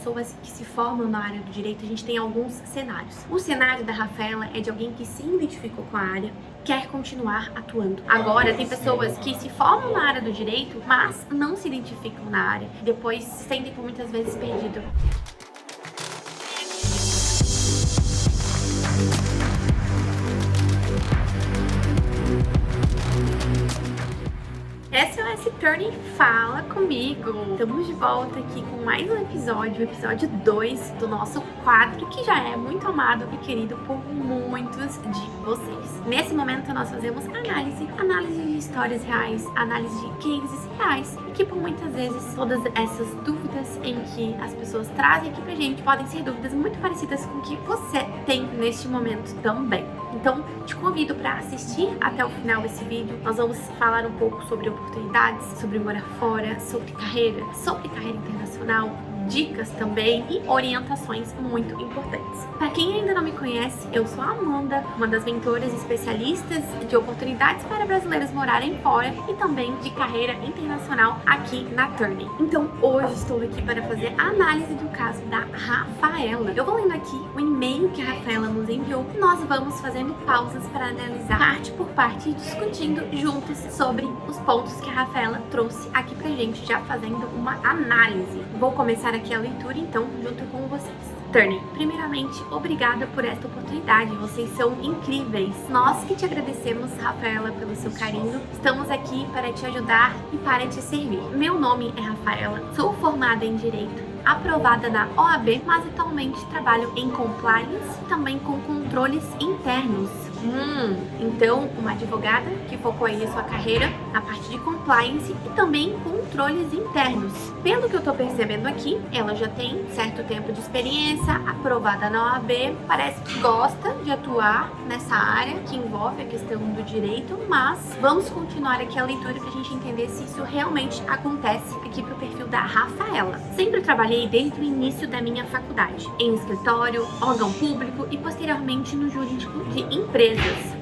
pessoas que se formam na área do direito, a gente tem alguns cenários. O cenário da Rafaela é de alguém que se identificou com a área, quer continuar atuando. Agora, tem pessoas que se formam na área do direito, mas não se identificam na área, depois se sentem por muitas vezes perdido. SOS Attorney, fala comigo! Estamos de volta aqui com mais um episódio, o episódio 2 do nosso quadro, que já é muito amado e querido por muitos de vocês. Nesse momento nós fazemos análise de histórias reais, análise de cases reais, e que por muitas vezes todas essas dúvidas em que as pessoas trazem aqui pra gente podem ser dúvidas muito parecidas com o que você tem neste momento também. Então, te convido para assistir até o final esse vídeo. Nós vamos falar um pouco sobre oportunidades, sobre morar fora, sobre carreira internacional, dicas também e orientações muito importantes. Para quem ainda não me conhece, eu sou a Amanda, uma das mentoras especialistas de oportunidades para brasileiros morarem fora e também de carreira internacional aqui na Attorney. Então hoje estou aqui para fazer a análise do caso da Rafaela. Eu vou lendo aqui o e-mail que a Rafaela nos enviou e nós vamos fazendo pausas para analisar parte por parte e discutindo juntos sobre os pontos que a Rafaela trouxe aqui pra gente, já fazendo uma análise. Vou começar aqui a leitura então junto com vocês. Attorney, primeiramente, obrigada por esta oportunidade, vocês são incríveis. Nós que te agradecemos, Rafaela, pelo seu carinho. Estamos aqui para te ajudar e para te servir. Meu nome é Rafaela, sou formada em Direito, aprovada na OAB, mas atualmente trabalho em compliance e também com controles internos. Então, uma advogada que focou aí a sua carreira na parte de compliance e também controles internos. Pelo que eu tô percebendo aqui, ela já tem certo tempo de experiência, aprovada na OAB, parece que gosta de atuar nessa área que envolve a questão do direito, mas vamos continuar aqui a leitura pra gente entender se isso realmente acontece aqui pro perfil da Rafaela. Sempre trabalhei desde o início da minha faculdade, em escritório, órgão público e posteriormente no jurídico de empresas.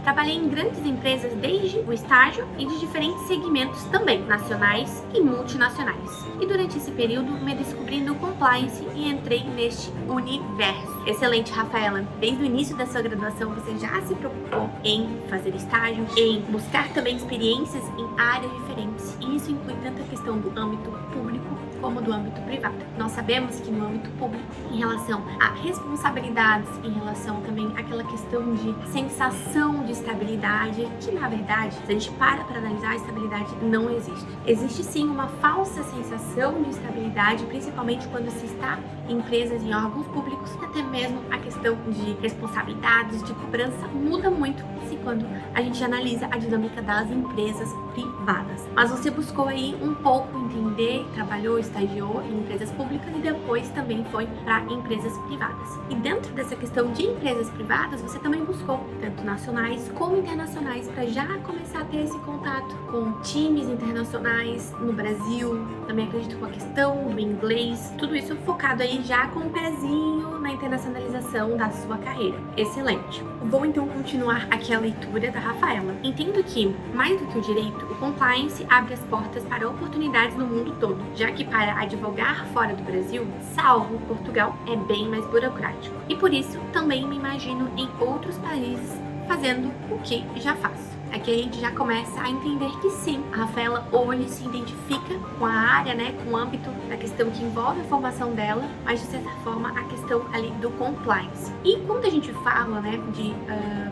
Trabalhei em grandes empresas desde o estágio e de diferentes segmentos também, nacionais e multinacionais. E durante esse período me descobri no compliance e entrei neste universo. Excelente, Rafaela. Desde o início da sua graduação você já se preocupou em fazer estágio, em buscar também experiências em áreas diferentes. E isso inclui tanto a questão do âmbito público como do âmbito privado. Nós sabemos que no âmbito público, em relação a responsabilidades, em relação também àquela questão de sensação de estabilidade, que na verdade, se a gente para analisar, a estabilidade não existe. Existe sim uma falsa sensação de estabilidade, principalmente quando se está em empresas, em órgãos públicos, e até mesmo a questão de responsabilidades, de cobrança muda muito se quando a gente analisa a dinâmica das empresas privadas. Mas você buscou aí um pouco entender, trabalhou, estagiou em empresas públicas e depois também foi para empresas privadas. E dentro dessa questão de empresas privadas, você também buscou tanto nacionais como internacionais para já começar a ter esse contato com times internacionais no Brasil. Também acredito com a questão do inglês, tudo isso focado aí já com um pezinho na internacionalização da sua carreira. Excelente! Vou então continuar aqui a leitura da Rafaela. Entendo que, mais do que o direito, o compliance abre as portas para oportunidades no mundo todo, já que para advogar fora do Brasil, salvo Portugal, é bem mais burocrático. E por isso, também me imagino em outros países fazendo o que já faço. Aqui a gente já começa a entender que sim, a Rafaela hoje se identifica com a área, né, com o âmbito da questão que envolve a formação dela, mas de certa forma a questão ali do compliance. E quando a gente fala, né, de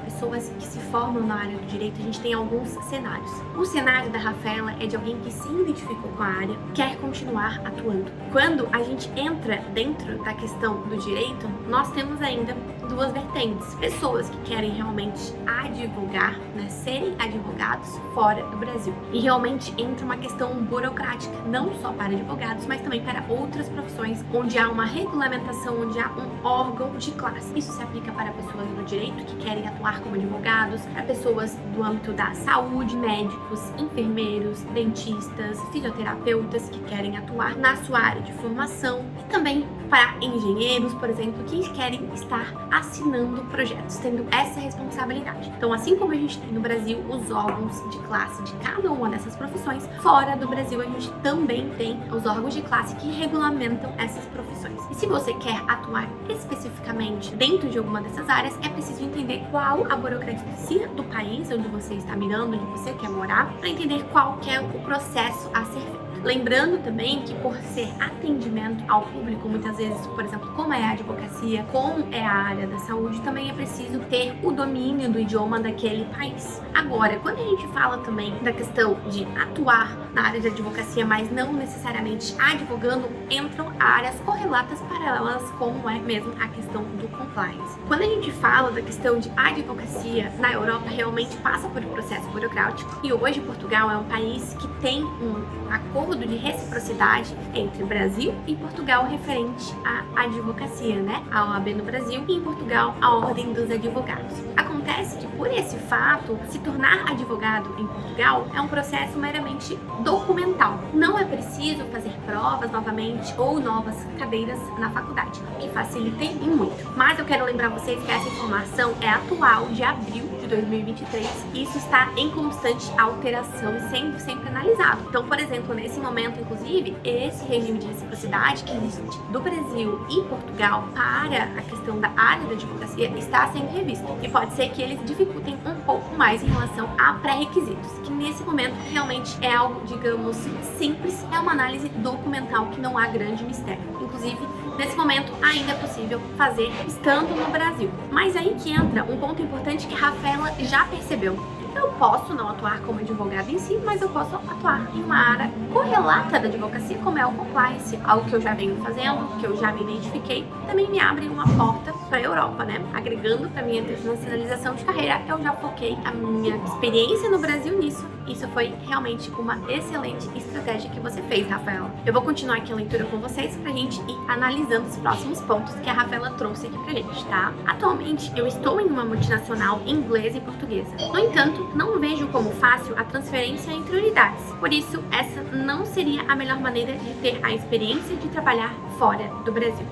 pessoas que se formam na área do direito, a gente tem alguns cenários. O cenário da Rafaela é de alguém que se identificou com a área, quer continuar atuando. Quando a gente entra dentro da questão do direito, nós temos ainda duas vertentes. Pessoas que querem realmente advogar, né, serem advogados fora do Brasil. E realmente entra uma questão burocrática, não só para advogados, mas também para outras profissões, onde há uma regulamentação, onde há um órgão de classe. Isso se aplica para pessoas do direito que querem atuar como advogados, para pessoas do âmbito da saúde, médicos, enfermeiros, dentistas, fisioterapeutas que querem atuar na sua área de formação e também para engenheiros, por exemplo, que querem estar assinando projetos, tendo essa responsabilidade. Então, assim como a gente tem no Brasil os órgãos de classe de cada uma dessas profissões, fora do Brasil a gente também tem os órgãos de classe que regulamentam essas profissões. E se você quer atuar especificamente dentro de alguma dessas áreas, é preciso entender qual a burocracia do país onde você está mirando, onde você quer morar, para entender qual que é o processo a ser feito. Lembrando também que por ser atendimento ao público, muitas vezes, por exemplo, como é a advocacia, como é a área da saúde, também é preciso ter o domínio do idioma daquele país. Agora, quando a gente fala também da questão de atuar na área de advocacia, mas não necessariamente advogando, entram áreas correlatas paralelas, como é mesmo a questão do compliance. Quando a gente fala da questão de advocacia, na Europa realmente passa por um processo burocrático, e hoje Portugal é um país que tem um acordo de reciprocidade entre Brasil e Portugal referente à advocacia, né? A OAB no Brasil e em Portugal a Ordem dos Advogados. Acontece que por esse fato, se tornar advogado em Portugal é um processo meramente documental. Não é preciso fazer provas novamente ou novas cadeiras na faculdade, o que facilita e muito. Mas eu quero lembrar vocês que essa informação é atual, de abril de 2023, e isso está em constante alteração e sendo sempre analisado. Então, por exemplo, nesse momento, inclusive, esse regime de reciprocidade que existe do Brasil e Portugal para a questão da área da advocacia está sendo revisto. E pode ser que eles dificultem um pouco mais em relação a pré-requisitos, que nesse momento realmente é algo, digamos, simples, é uma análise documental que não há grande mistério. Inclusive, nesse momento ainda é possível fazer estando no Brasil. Mas aí que entra um ponto importante que a Rafaela já percebeu. Eu posso não atuar como advogada em si, mas eu posso atuar em uma área correlata da advocacia, como é o compliance, algo que eu já venho fazendo, que eu já me identifiquei, também me abre uma porta para a Europa, né? Agregando para minha internacionalização de carreira, eu já foquei a minha experiência no Brasil nisso. Isso foi realmente uma excelente estratégia que você fez, Rafaela. Eu vou continuar aqui a leitura com vocês pra gente ir analisando os próximos pontos que a Rafaela trouxe aqui pra gente, tá? Atualmente, eu estou em uma multinacional inglesa e portuguesa. No entanto, não vejo como fácil a transferência entre unidades. Por isso, essa não seria a melhor maneira de ter a experiência de trabalhar fora do Brasil.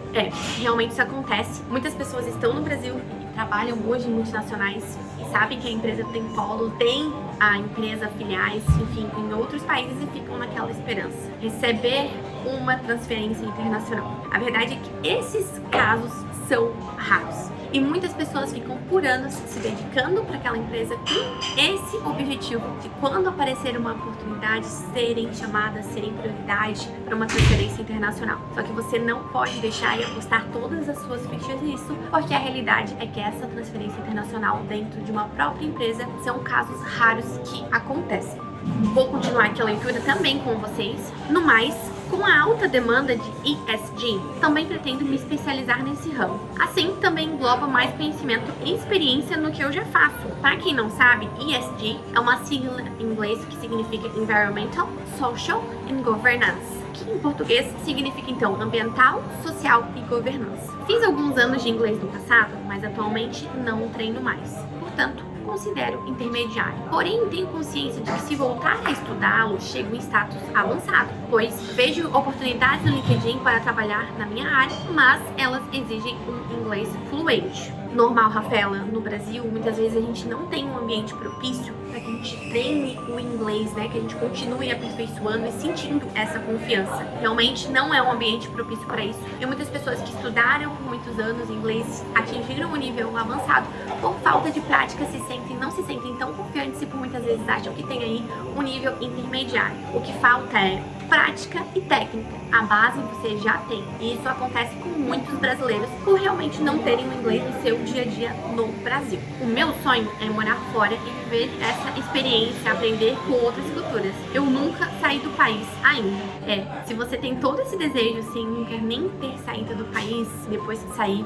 Realmente isso acontece. Muitas pessoas estão no Brasil e trabalham hoje em multinacionais e sabem que a empresa tem polo, tem a empresa filiais, enfim, em outros países e ficam naquela esperança. Receber uma transferência internacional. A verdade é que esses casos são raros. E muitas pessoas ficam por anos se dedicando para aquela empresa com esse objetivo de, quando aparecer uma oportunidade, serem chamadas, serem prioridade para uma transferência internacional. Só que você não pode deixar e apostar todas as suas fichas nisso, porque a realidade é que essa transferência internacional dentro de uma própria empresa são casos raros que acontecem. Vou continuar aqui a leitura também com vocês. No mais, com a alta demanda de ESG, também pretendo me especializar nesse ramo. Assim, também engloba mais conhecimento e experiência no que eu já faço. Para quem não sabe, ESG é uma sigla em inglês que significa Environmental, Social and Governance, que em português significa então ambiental, social e governança. Fiz alguns anos de inglês no passado, mas atualmente não treino mais. Portanto, considero intermediário. Porém, tenho consciência de que, se voltar a estudá-lo, chego em status avançado, pois vejo oportunidades no LinkedIn para trabalhar na minha área, mas elas exigem um inglês fluente. Normal, Rafaela, no Brasil, muitas vezes a gente não tem um ambiente propício para que a gente treine o inglês, né? Que a gente continue aperfeiçoando e sentindo essa confiança. Realmente não é um ambiente propício para isso. E muitas pessoas que estudaram por muitos anos inglês atingiram um nível avançado, por falta de prática não se sentem tão confiantes e por muitas vezes acham que tem aí um nível intermediário. O que falta é prática e técnica. A base você já tem. E isso acontece com muitos brasileiros por realmente não terem o inglês no seu dia a dia no Brasil. O meu sonho é morar fora e viver essa experiência, aprender com outras culturas. Eu nunca saí do país ainda. Se você tem todo esse desejo sem nunca nem ter saído do país, depois que sair,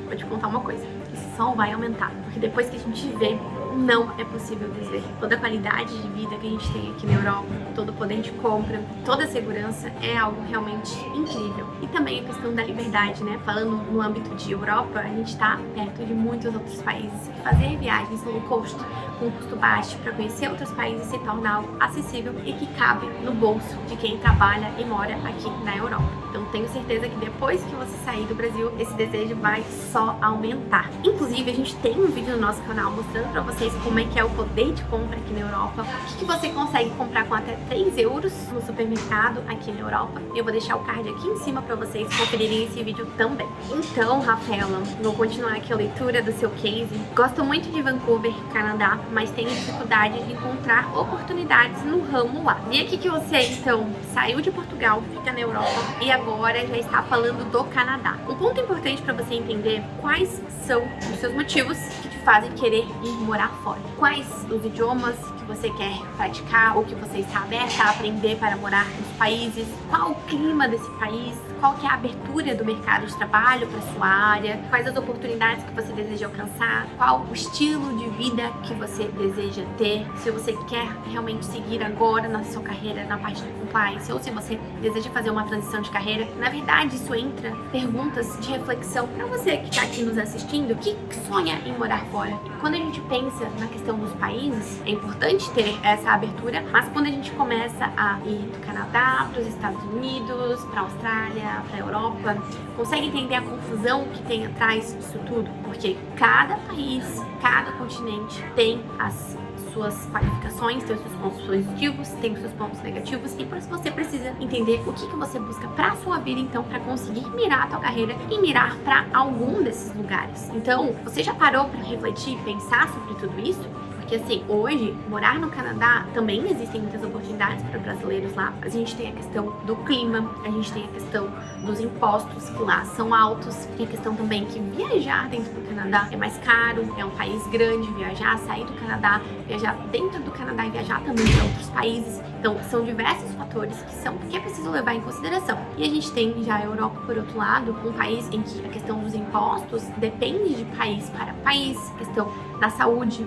vou te contar uma coisa. isso só vai aumentar. Porque depois que a gente vê, não é possível dizer. Toda a qualidade de vida que a gente tem aqui na Europa, todo o poder de compra, toda a segurança é algo realmente incrível. E também a questão da liberdade, né? Falando no âmbito de Europa, a gente tá perto de muitos outros países. E fazer viagens low cost, com custo baixo, para conhecer outros países se torna algo acessível e que cabe no bolso de quem trabalha e mora aqui na Europa. Então tenho certeza que depois que você sair do Brasil, esse desejo vai só aumentar. Inclusive, a gente tem um vídeo no nosso canal mostrando para vocês como é que é o poder de compra aqui na Europa, o que você consegue comprar com até 3 euros no supermercado aqui na Europa. E eu vou deixar o card aqui em cima para vocês conferirem esse vídeo também. Então, Rafaela, vou continuar aqui a leitura do seu case. Gosto muito de Vancouver, Canadá, mas tenho dificuldade de encontrar oportunidades no ramo lá. Vi aqui que você, então, saiu de Portugal, fica na Europa e agora já está falando do Canadá. Um ponto importante para você entender quais são os seus motivos que te fazem querer ir morar fora. Quais os idiomas que você quer praticar ou que você está aberta a aprender para morar nos países, qual o clima desse país, qual que é a abertura do mercado de trabalho para sua área, quais as oportunidades que você deseja alcançar, qual o estilo de vida que você deseja ter, se você quer realmente seguir agora na sua carreira na parte de compliance ou se você deseja fazer uma transição de carreira. Na verdade, isso entra perguntas de reflexão para você que está aqui nos assistindo, que sonha em morar fora. E quando a gente pensa na questão dos países, é importante ter essa abertura, mas quando a gente começa a ir do Canadá para os Estados Unidos, para a Austrália, para a Europa, consegue entender a confusão que tem atrás disso tudo? Porque cada país, cada continente tem as suas qualificações, tem os seus pontos positivos, tem os seus pontos negativos e por isso você precisa entender o que você busca para sua vida, então, para conseguir mirar a tua carreira e mirar para algum desses lugares. Então, você já parou para refletir, pensar sobre tudo isso? Porque assim, hoje, morar no Canadá também existem muitas oportunidades para brasileiros lá. A gente tem a questão do clima, a gente tem a questão dos impostos que lá são altos, tem a questão também que viajar dentro do Canadá é mais caro, é um país grande, viajar, sair do Canadá, viajar dentro do Canadá e viajar também para outros países. Então, são diversos fatores que é preciso levar em consideração. E a gente tem já a Europa, por outro lado, um país em que a questão dos impostos depende de país para país, questão da saúde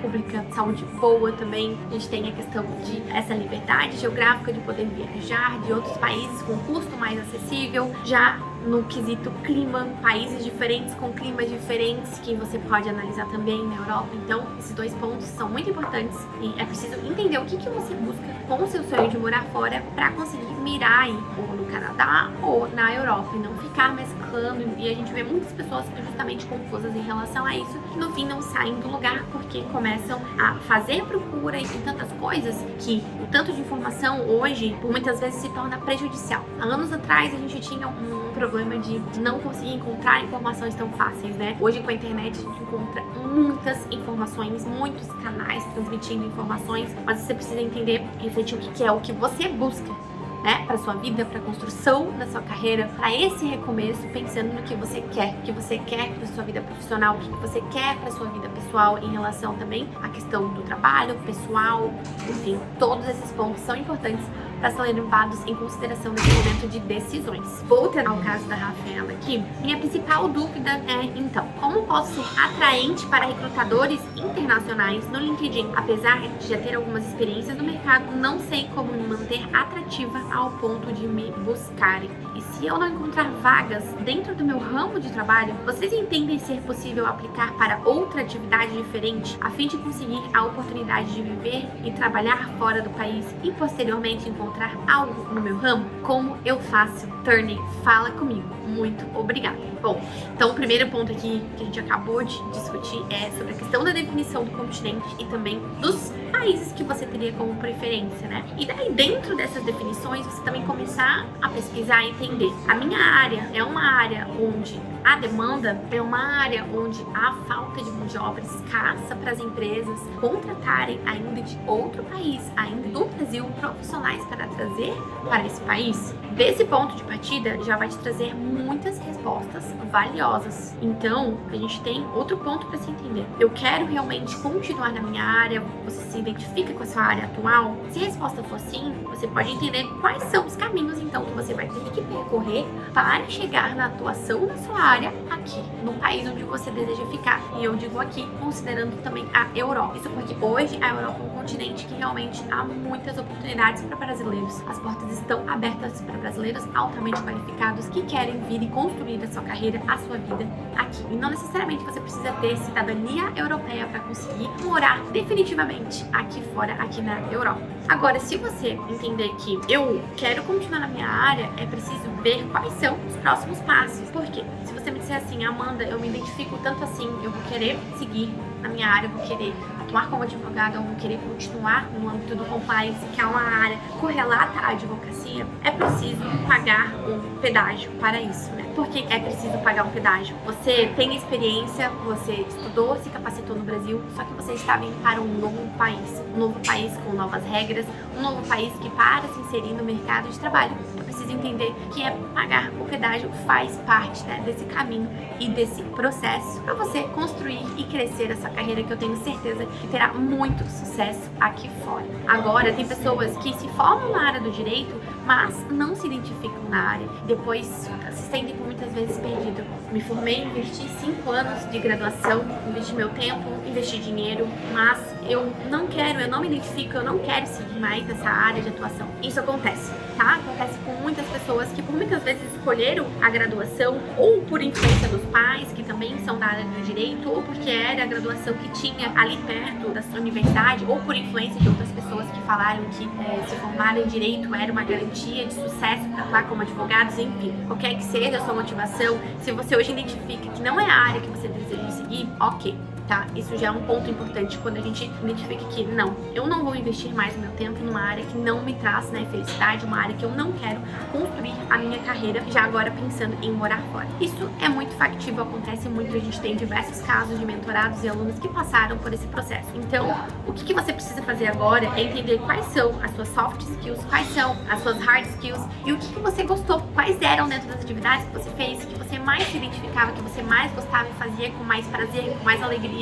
pública, saúde boa também. A gente tem a questão de essa liberdade geográfica de poder viajar de outros países com custo mais acessível. Já no quesito clima, países diferentes com climas diferentes que você pode analisar também na Europa. Então, esses dois pontos são muito importantes e é preciso entender o que você busca com o seu sonho de morar fora para conseguir mirar aí, ou no Canadá ou na Europa, e não ficar mesclando. E a gente vê muitas pessoas justamente confusas em relação a isso, que no fim não saem do lugar porque começam a fazer procura e tantas coisas que o tanto de informação hoje, por muitas vezes, se torna prejudicial. Há anos atrás a gente tinha um problema de não conseguir encontrar informações tão fáceis, né? Hoje com a internet a gente encontra muitas informações, muitos canais transmitindo informações, mas você precisa entender, refletir o que é o que você busca, né, para sua vida, para a construção da sua carreira, para esse recomeço, pensando no que você quer para sua vida profissional, o que você quer para sua vida pessoal, em relação também à questão do trabalho pessoal, enfim, todos esses pontos são importantes para serem levados em consideração nesse momento de decisões. Voltando ao caso da Rafaela aqui, minha principal dúvida é, então, como posso ser atraente para recrutadores internacionais no LinkedIn? Apesar de já ter algumas experiências no mercado, não sei como me manter atrativa ao ponto de me buscarem. E se eu não encontrar vagas dentro do meu ramo de trabalho, vocês entendem ser possível aplicar para outra atividade diferente, a fim de conseguir a oportunidade de viver e trabalhar fora do país e posteriormente encontrar algo no meu ramo? Como eu faço? Turney, fala comigo. Muito obrigada. Bom, então o primeiro ponto aqui que a gente acabou de discutir é sobre a questão da definição do continente e também dos países que você teria como preferência, né? E daí, dentro dessas definições, você também começar a pesquisar e entender. A minha área é uma área onde a demanda é uma área onde há falta de mão de obra escassa para as empresas contratarem ainda de outro país, ainda do Brasil, profissionais para trazer para esse país. Desse ponto de partida, já vai te trazer muitas respostas valiosas. Então, a gente tem outro ponto para se entender. Eu quero realmente continuar na minha área? Você se identifica com a sua área atual? Se a resposta for sim, você você pode entender quais são os caminhos, então, que você vai ter que percorrer para chegar na atuação na sua área aqui, no país onde você deseja ficar. E eu digo aqui, considerando também a Europa. Isso porque hoje a Europa é um continente que realmente há muitas oportunidades para brasileiros. As portas estão abertas para brasileiros altamente qualificados que querem vir e construir a sua carreira, a sua vida aqui. E não necessariamente você precisa ter cidadania europeia para conseguir morar definitivamente aqui fora, aqui na Europa. Agora, se você entender que eu quero continuar na minha área, é preciso ver quais são os próximos passos. Por quê? Se você me disser assim, Amanda, eu me identifico tanto assim, eu vou querer seguir na minha área, eu vou querer atuar como advogada, eu vou querer continuar no âmbito do compliance, que é uma área correlata à advocacia, é preciso pagar um pedágio para isso, né? Por que é preciso pagar um pedágio? Você tem experiência, você estudou, se capacitou no Brasil, só que você está vindo para um novo país com novas regras, um novo país que para se inserir no mercado de trabalho, é preciso entender que pagar o pedágio faz parte, né, desse caminho e desse processo para você construir e crescer a sua carreira, que eu tenho certeza que terá muito sucesso aqui fora. Agora, tem pessoas que se formam na área do direito, mas não se identificam na área, depois se sentem muitas vezes perdido. Me formei, investi 5 anos de graduação, investi meu tempo, investi dinheiro, mas eu não me identifico, eu não quero seguir mais essa área de atuação. Isso acontece, tá? Acontece com muitas pessoas que por muitas vezes escolheram a graduação ou por influência dos pais, que também são da área do direito, ou porque era a graduação que tinha ali perto da sua universidade, ou por influência de outras pessoas que falaram que se formar em direito era uma garantia de sucesso para atuar como advogados, enfim. Qualquer que seja a sua motivação, se você hoje identifica que não é a área que você deseja seguir, ok. Tá? Isso já é um ponto importante quando a gente identifica que não, eu não vou investir mais meu tempo numa área que não me traz, né, felicidade, uma área que eu não quero construir a minha carreira, já agora pensando em morar fora. Isso é muito factível, acontece muito, a gente tem diversos casos de mentorados e alunos que passaram por esse processo. Então, o que você precisa fazer agora é entender quais são as suas soft skills, quais são as suas hard skills e o que você gostou, quais eram dentro das atividades que você fez, que você mais se identificava, que você mais gostava e fazia com mais prazer, com mais alegria.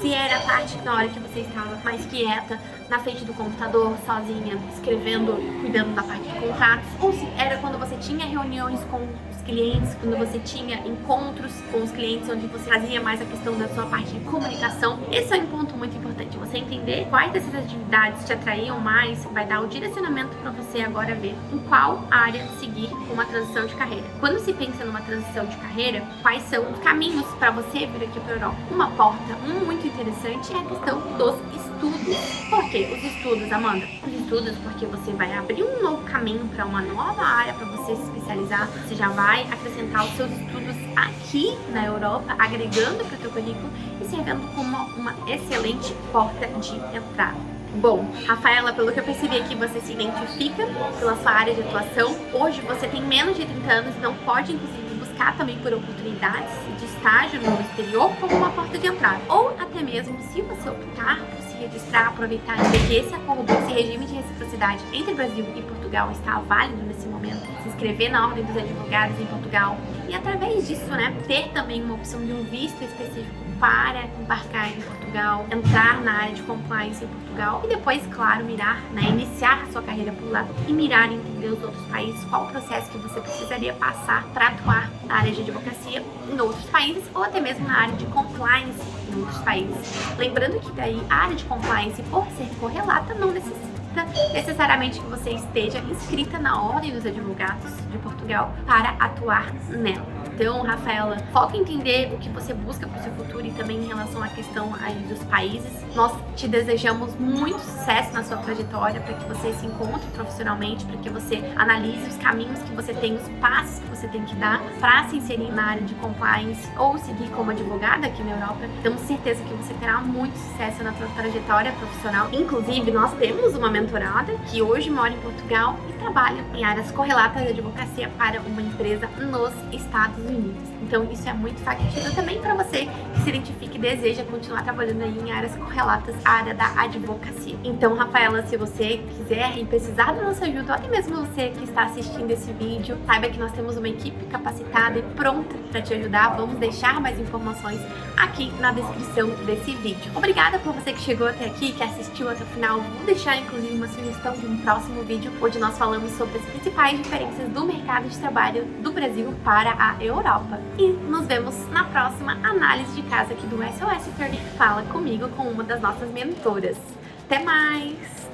Se era a parte na hora que você estava mais quieta, na frente do computador, sozinha, escrevendo, cuidando da parte de contratos, ou se era quando você tinha reuniões com os clientes, quando você tinha encontros com os clientes, onde você fazia mais a questão da sua parte de comunicação. Esse é um ponto muito importante, você entender quais dessas atividades te atraíam mais, vai dar o direcionamento para você agora ver em qual área seguir uma transição de carreira. Quando se pensa numa transição de carreira, quais são os caminhos para você vir aqui para a Europa? Uma porta muito interessante é a questão dos estudos. Por quê? Os estudos, Amanda? Os estudos porque você vai abrir um novo caminho para uma nova área para você se especializar. Você já vai acrescentar os seus estudos aqui na Europa, agregando para o teu currículo e servindo como uma excelente porta de entrada. Bom, Rafaela, pelo que eu percebi aqui, você se identifica pela sua área de atuação. Hoje você tem menos de 30 anos, então pode inclusive buscar também por oportunidades de estágio no exterior como uma porta de entrada. Ou até mesmo, se você optar por se registrar, aproveitar e ver que esse acordo, esse regime de reciprocidade entre Brasil e Portugal está válido nesse momento, se inscrever na Ordem dos Advogados em Portugal e através disso, né, ter também uma opção de um visto específico para embarcar em Portugal, entrar na área de compliance em Portugal e depois, claro, mirar, né, iniciar a sua carreira por lá e mirar em entender os outros países, qual o processo que você precisaria passar para atuar na área de advocacia em outros países ou até mesmo na área de compliance em outros países. Lembrando que daí a área de compliance, por ser correlata, não necessita necessariamente que você esteja inscrita na Ordem dos Advogados de Portugal para atuar nela. Então, Rafaela, foca em entender o que você busca para o seu futuro e também em relação à questão aí dos países. Nós te desejamos muito sucesso na sua trajetória para que você se encontre profissionalmente, para que você analise os caminhos que você tem, os passos que você tem que dar para se inserir na área de compliance ou seguir como advogada aqui na Europa. Temos certeza que você terá muito sucesso na sua trajetória profissional. Inclusive, nós temos uma mentorada que hoje mora em Portugal e trabalha em áreas correlatas de advocacia para uma empresa nos Estados Unidos. Então isso é muito factível também para você que se identifica e deseja continuar trabalhando aí em áreas correlatas à área da advocacia. Então, Rafaela, se você quiser e precisar da nossa ajuda, ou até mesmo você que está assistindo esse vídeo, saiba que nós temos uma equipe capacitada e pronta para te ajudar. Vamos deixar mais informações aqui na descrição desse vídeo. Obrigada por você que chegou até aqui, que assistiu até o final. Vou deixar inclusive uma sugestão de um próximo vídeo, onde nós falamos sobre as principais diferenças do mercado de trabalho do Brasil para a Europa. E nos vemos na próxima análise de caso aqui do SOS Attorney Fala Comigo, com uma das nossas mentoras. Até mais!